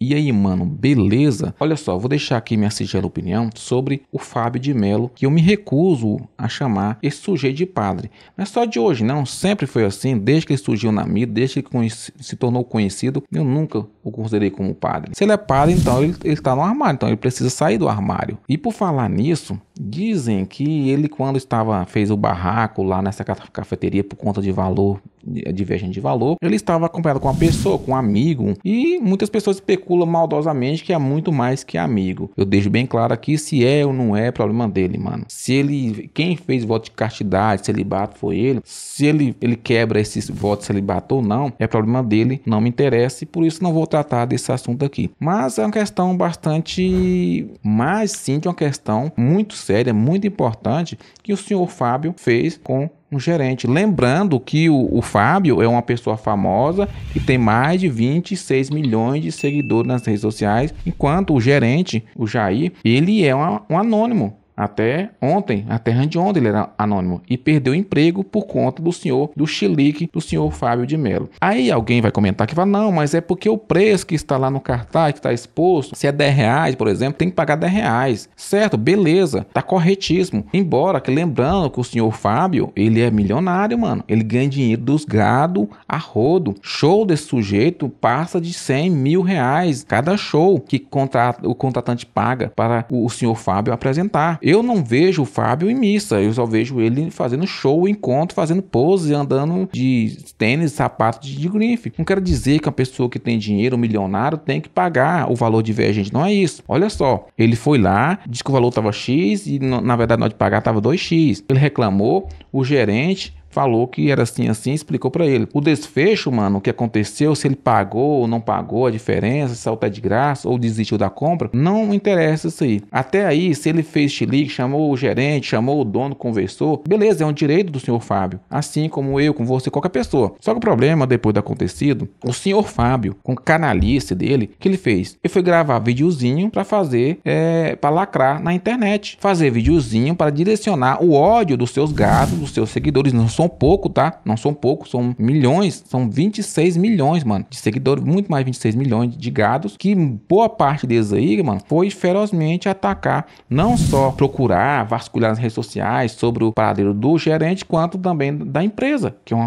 E aí, mano, beleza? Olha só, vou deixar aqui minha singela opinião sobre o Fábio de Mello, que eu me recuso a chamar esse sujeito de padre. Não é só de hoje, não. Sempre foi assim, desde que ele surgiu na mídia, desde que ele se tornou conhecido, eu nunca o considerei como padre. Se ele é padre, então ele está no armário, então ele precisa sair do armário. E por falar nisso, dizem que ele, quando fez o barraco lá nessa cafeteria por conta de valor, divergente de valor, ele estava acompanhado com uma pessoa, com um amigo, e muitas pessoas especulam maldosamente que é muito mais que amigo. Eu deixo bem claro aqui, se é ou não é problema dele, mano. Quem fez voto de castidade, celibato foi ele. Se ele quebra esses votos de celibato ou não, é problema dele, não me interessa e por isso não vou tratar desse assunto aqui. Mas é uma questão bastante mais sim de uma questão muito séria, muito importante que o senhor Fábio fez com um gerente. Lembrando que o Fábio é uma pessoa famosa que tem mais de 26 milhões de seguidores nas redes sociais, enquanto o gerente, o Jair, ele é um anônimo. Até ontem ele era anônimo e perdeu o emprego por conta do chilique do senhor Fábio de Mello. Aí alguém vai comentar que fala, não, mas é porque o preço que está lá no cartaz, que está exposto, se é R$10, por exemplo, tem que pagar R$10. Certo, beleza, tá corretíssimo. Embora que lembrando que o senhor Fábio, ele é milionário, mano. Ele ganha dinheiro dos gado a rodo. Show desse sujeito passa de R$100 mil cada show que o contratante paga para o senhor Fábio apresentar. Eu não vejo o Fábio em missa, eu só vejo ele fazendo show, encontro, fazendo pose, andando de tênis, sapato de grife. Não quero dizer que uma pessoa que tem dinheiro, um milionário, tem que pagar o valor divergente, não é isso. Olha só, ele foi lá, disse que o valor estava X e na verdade na hora de pagar estava 2X. Ele reclamou, o gerente falou que era assim, explicou pra ele. O desfecho, mano, o que aconteceu, se ele pagou ou não pagou, a diferença, se é de graça ou desistiu da compra, não interessa isso aí. Até aí, se ele fez chilique, chamou o gerente, chamou o dono, conversou, beleza, é um direito do senhor Fábio, assim como eu, com você, qualquer pessoa. Só que o problema, depois do acontecido, o senhor Fábio, com canalice dele, o que ele fez? Ele foi gravar videozinho pra fazer, pra lacrar na internet. Fazer videozinho para direcionar o ódio dos seus gatos, dos seus seguidores. Não são pouco, tá? Não são poucos, são milhões, são 26 milhões, mano, de seguidores, muito mais de 26 milhões de gados, que boa parte deles aí, mano, foi ferozmente atacar, não só procurar, vasculhar nas redes sociais sobre o paradeiro do gerente, quanto também da empresa, que é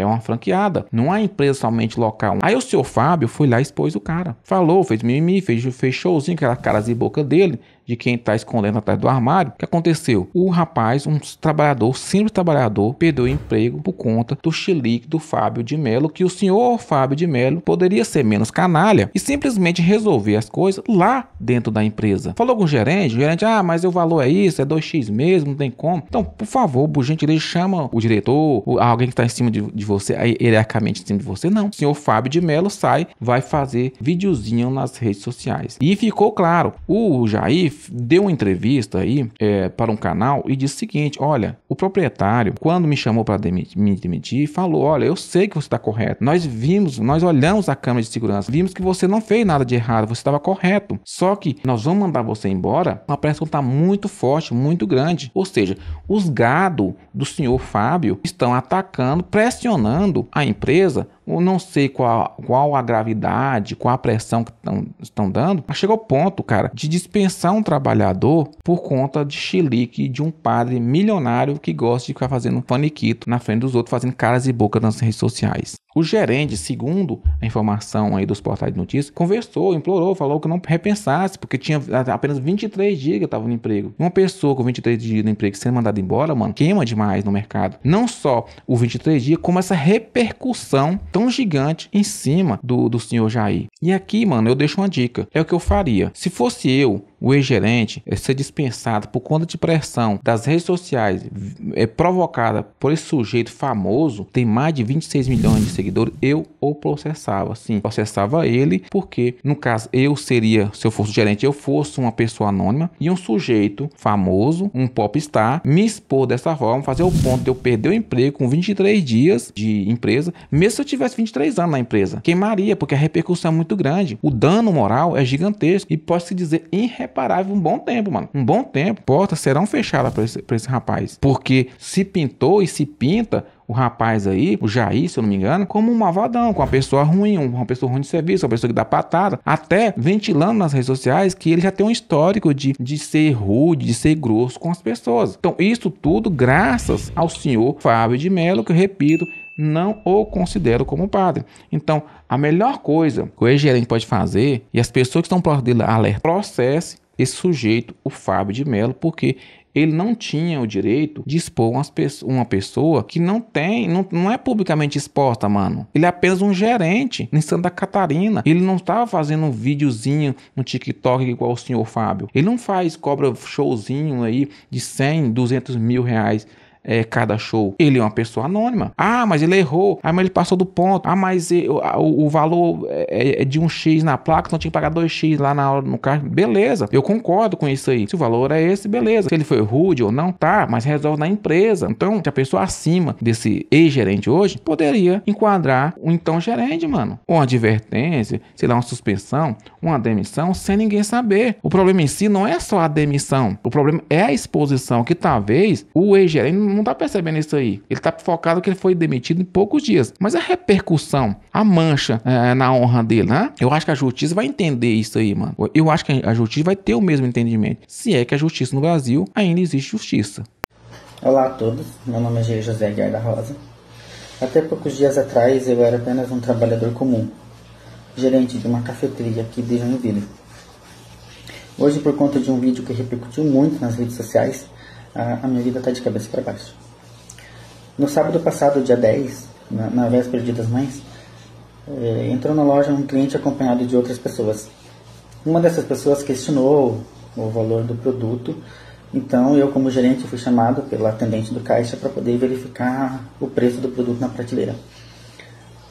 uma franqueada, não é empresa somente local. Aí o seu Fábio foi lá e expôs o cara, falou, fez mimimi, fez showzinho, aquela caras e boca dele, de quem tá escondendo atrás do armário. O que aconteceu? O rapaz, um trabalhador, simples trabalhador, perdeu o emprego por conta do chilique do Fábio de Mello, que o senhor Fábio de Mello poderia ser menos canalha e simplesmente resolver as coisas lá dentro da empresa. Falou com o gerente, mas o valor é isso, é 2x mesmo, não tem como. Então, por favor, por gentileza, chama o diretor, alguém que tá em cima de você, hierarquicamente em cima de você. Não. O senhor Fábio de Mello vai fazer videozinho nas redes sociais. E ficou claro, o Jair deu uma entrevista aí para um canal e disse o seguinte, olha, o proprietário, quando me chamou para me demitir, falou, olha, eu sei que você está correto, nós olhamos a câmera de segurança, vimos que você não fez nada de errado, você estava correto, só que nós vamos mandar você embora, a pressão está muito forte, muito grande, ou seja, os gado do senhor Fábio estão atacando, pressionando a empresa. Eu não sei qual a gravidade, qual a pressão que estão dando, mas chega ao ponto, cara, de dispensar um trabalhador por conta de chilique de um padre milionário que gosta de ficar fazendo faniquito na frente dos outros, fazendo caras e bocas nas redes sociais. O gerente, segundo a informação aí dos portais de notícias, conversou, implorou, falou que não repensasse, porque tinha apenas 23 dias que estava no emprego. Uma pessoa com 23 dias no emprego sendo mandada embora, mano, queima demais no mercado. Não só o 23 dias, como essa repercussão tão gigante em cima do senhor Jair. E aqui, mano, eu deixo uma dica. É o que eu faria. Se fosse eu, o ex-gerente, ser dispensado por conta de pressão das redes sociais provocada por esse sujeito famoso, tem mais de 26 milhões de seguidores, eu o processava. Sim, processava ele, porque, no caso, se eu fosse o gerente, eu fosse uma pessoa anônima e um sujeito famoso, um popstar, me expor dessa forma, fazer o ponto de eu perder o emprego com 23 dias de empresa, mesmo se eu tivesse 23 anos na empresa. Queimaria, porque a repercussão é muito grande. O dano moral é gigantesco e pode-se dizer irreparável um bom tempo, mano. Um bom tempo. Portas serão fechadas para esse rapaz. Porque se pintou e se pinta o rapaz aí, o Jair, se eu não me engano, como um malvadão, com uma pessoa ruim, uma pessoa ruim de serviço, uma pessoa que dá patada, até ventilando nas redes sociais que ele já tem um histórico de ser rude, de ser grosso com as pessoas. Então, isso tudo graças ao senhor Fábio de Mello, que eu repito, não o considero como padre. Então, a melhor coisa que o ex-gerente pode fazer, e as pessoas que estão próximas dele alertam, processe esse sujeito, o Fábio de Mello, porque ele não tinha o direito de expor uma pessoa que não é publicamente exposta, mano. Ele é apenas um gerente em Santa Catarina. Ele não estava fazendo um videozinho no TikTok igual o senhor Fábio. Ele não cobra showzinho aí de 100, 200 mil reais cada show. Ele é uma pessoa anônima. Ah, mas ele errou. Ah, mas ele passou do ponto. Ah, mas o valor é de 1x na placa, então tinha que pagar 2x lá na hora no carro. Beleza, eu concordo com isso aí. Se o valor é esse, beleza. Se ele foi rude ou não, tá, mas resolve na empresa. Então, se a pessoa acima desse ex-gerente hoje, poderia enquadrar o então gerente, mano. Ou uma advertência, sei lá, uma suspensão, uma demissão, sem ninguém saber. O problema em si não é só a demissão. O problema é a exposição, que talvez o ex-gerente não tá percebendo isso aí. Ele tá focado que ele foi demitido em poucos dias. Mas a repercussão, a mancha na honra dele, né? Eu acho que a justiça vai entender isso aí, mano. Eu acho que a justiça vai ter o mesmo entendimento. Se é que a justiça no Brasil ainda existe justiça. Olá a todos, meu nome é José Aguiar da Rosa. Até poucos dias atrás eu era apenas um trabalhador comum, gerente de uma cafeteria aqui de Joinville. Hoje, por conta de um vídeo que repercutiu muito nas redes sociais, a minha vida está de cabeça para baixo. No sábado passado, dia 10, na véspera de Dia das Mães, entrou na loja um cliente acompanhado de outras pessoas. Uma dessas pessoas questionou o valor do produto, então eu, como gerente, fui chamado pela atendente do caixa para poder verificar o preço do produto na prateleira.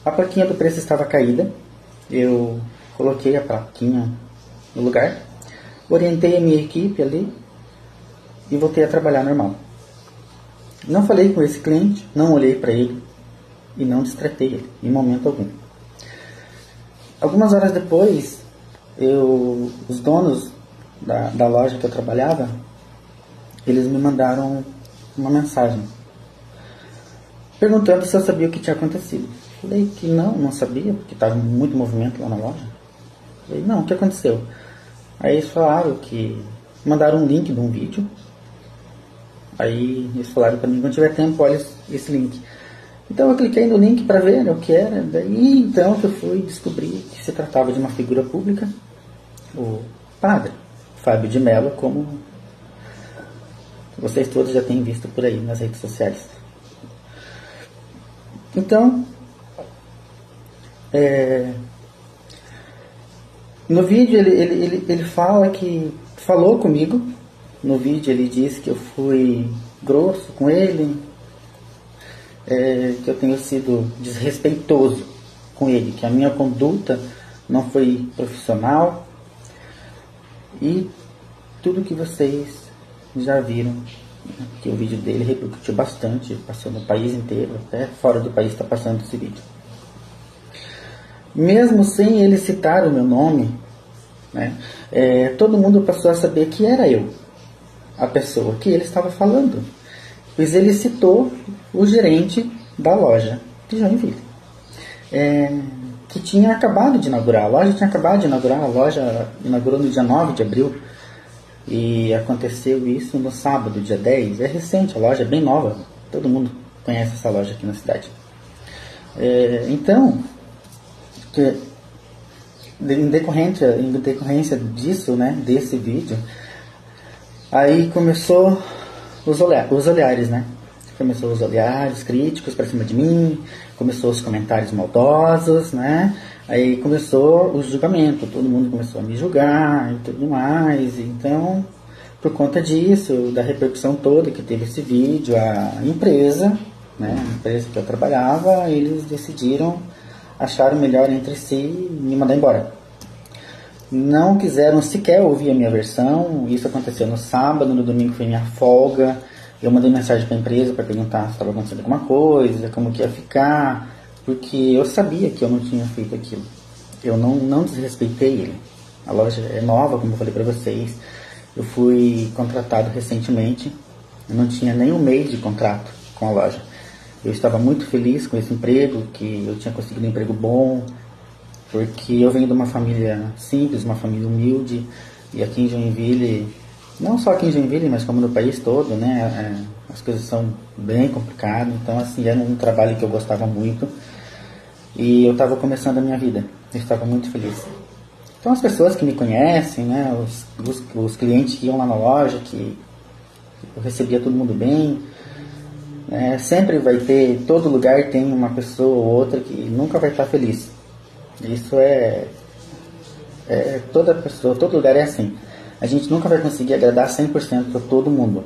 A plaquinha do preço estava caída, eu coloquei a plaquinha no lugar, orientei a minha equipe ali e voltei a trabalhar normal. Não falei com esse cliente, não olhei para ele e não destratei ele em momento algum. Algumas horas depois, os donos da loja que eu trabalhava, eles me mandaram uma mensagem perguntando se eu sabia o que tinha acontecido. Falei que não sabia, porque estava muito movimento lá na loja. Falei, não, o que aconteceu? Aí eles falaram que mandaram um link de um vídeo. Aí eles falaram para mim, quando tiver tempo, olha esse link. Então eu cliquei no link para ver o que era. Daí então que eu fui descobrir que se tratava de uma figura pública, o padre Fábio de Mello, como vocês todos já têm visto por aí nas redes sociais. Então, no vídeo ele fala que falou comigo. No vídeo ele diz que eu fui grosso com ele, que eu tenho sido desrespeitoso com ele, que a minha conduta não foi profissional e tudo que vocês já viram, né, que o vídeo dele repercutiu bastante, passou no país inteiro, até fora do país está passando esse vídeo. Mesmo sem ele citar o meu nome, né, todo mundo passou a saber que era eu a pessoa que ele estava falando, pois ele citou o gerente da loja de Joinville, que tinha acabado de inaugurar. A loja tinha acabado de inaugurar, a loja inaugurou no dia 9 de abril e aconteceu isso no sábado, dia 10. É recente, a loja é bem nova, todo mundo conhece essa loja aqui na cidade. Então, em decorrência disso, né, desse vídeo, aí começou os olhares, né? Começou os olhares críticos para cima de mim, começou os comentários maldosos, né? Aí começou o julgamento, todo mundo começou a me julgar e tudo mais. Então, por conta disso, da repercussão toda que teve esse vídeo, a empresa, né? A empresa que eu trabalhava, eles decidiram, acharam melhor entre si me mandar embora. Não quiseram sequer ouvir a minha versão. Isso aconteceu no sábado, no domingo foi minha folga. Eu mandei mensagem para a empresa para perguntar se estava acontecendo alguma coisa, como que ia ficar, porque eu sabia que eu não tinha feito aquilo. Eu não desrespeitei ele. A loja é nova, como eu falei para vocês. Eu fui contratado recentemente. Eu não tinha nem um mês de contrato com a loja. Eu estava muito feliz com esse emprego, que eu tinha conseguido um emprego bom, porque eu venho de uma família simples, uma família humilde, e aqui em Joinville, não só aqui em Joinville, mas como no país todo, né, as coisas são bem complicadas. Então, assim, era um trabalho que eu gostava muito, e eu estava começando a minha vida, eu estava muito feliz. Então, as pessoas que me conhecem, né, os clientes que iam lá na loja, que eu recebia todo mundo bem, sempre vai ter, todo lugar tem uma pessoa ou outra que nunca vai estar feliz. Isso toda pessoa, todo lugar é assim. A gente nunca vai conseguir agradar 100% para todo mundo.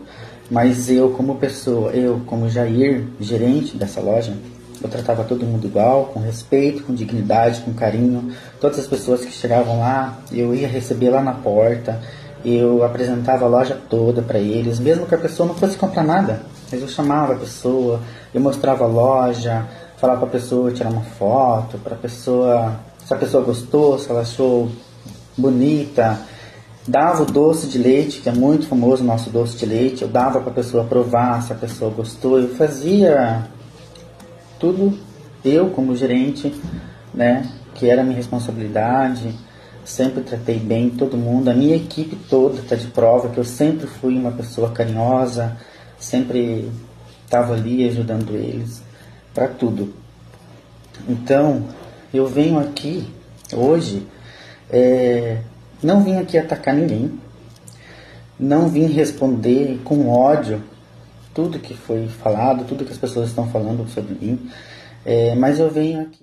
Mas eu como pessoa, eu como Jair, gerente dessa loja, eu tratava todo mundo igual, com respeito, com dignidade, com carinho. Todas as pessoas que chegavam lá, eu ia receber lá na porta, eu apresentava a loja toda para eles, mesmo que a pessoa não fosse comprar nada. Mas eu chamava a pessoa, eu mostrava a loja, falava para a pessoa tirar uma foto, para a pessoa, se a pessoa gostou, se ela achou bonita. Dava o doce de leite, que é muito famoso o nosso doce de leite, eu dava para a pessoa provar, se a pessoa gostou. Eu fazia tudo, eu como gerente, né, que era a minha responsabilidade. Sempre tratei bem todo mundo, a minha equipe toda está de prova que eu sempre fui uma pessoa carinhosa, sempre estava ali ajudando eles para tudo. Então, eu venho aqui hoje, não vim aqui atacar ninguém, não vim responder com ódio tudo que foi falado, tudo que as pessoas estão falando sobre mim, mas eu venho aqui